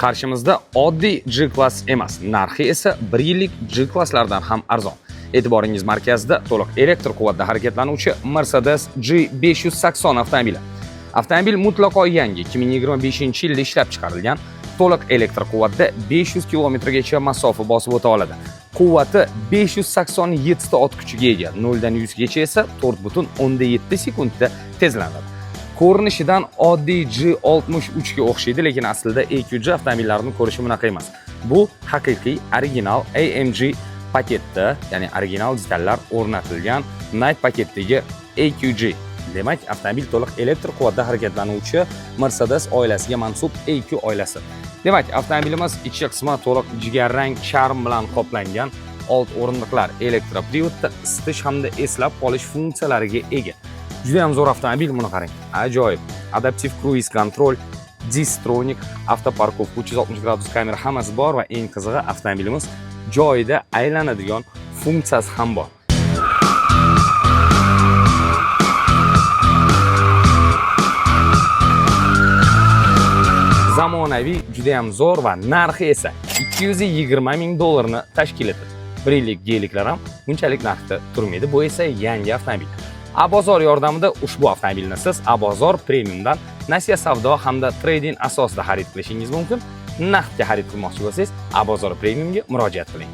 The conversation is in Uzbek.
Qarshimizda oddiy G-klass emas, narxi esa 1 yillik G-klasslardan ham arzon. E'tiboringiz markazida to'liq elektr quvvatda harakatlanuvchi Mercedes G580 avtomobili. Avtomobil mutlaqo yangi, 2025-yilda ishlab chiqarilgan, to'liq elektr quvvatda 500 kilometrgacha masofa bosib o'ta oladi. Quvvati 587 ta ot kuchiga ega, 0 dan 100 gacha esa 4.7 sekundda tezlanadi. Ko'rinishidan oddiy G63 ga o'xshaydi, lekin aslida EQG avtomobillarini ko'rishi bunaqa emas. Bu haqiqiy original AMG paketda, ya'ni original detallar o'rnatilgan Night paketdagi EQG. Demak, avtomobil to'liq elektr quvvatda harakatlanuvchi Mercedes oilasiga mansub EQ oilasi. Demak, avtomobilimiz ichki qismi to'liq jigarrang charm bilan qoplangan, old o'rindiqlar elektroprivodda isitish hamda eslab qolish funksiyalariga ega. Juda ham zo'r avtomobil, buni qarang. Ajoyib. Adaptiv cruise control, Distronic, avtoparkovka, 360 gradus kamera hammasi bor va eng qizig'i avtomobilimiz joyida aylanadigan funksiyasi ham bor. Zamonaviy, juda ham zo'r va narxi esa $220 ming tashkil etadi. 1 yillik G-liklar ham bunchalik narxda turmaydi. Bu esa yangi avtomobil. Abozor yordamida ushbu avtomobilni siz Abozor Premiumdan nasiya savdo hamda trading asosida xarid qilishingiz mumkin. Naqdga xarid qilmoqchi bo'lsangiz, Abozor Premiumga murojaat qiling.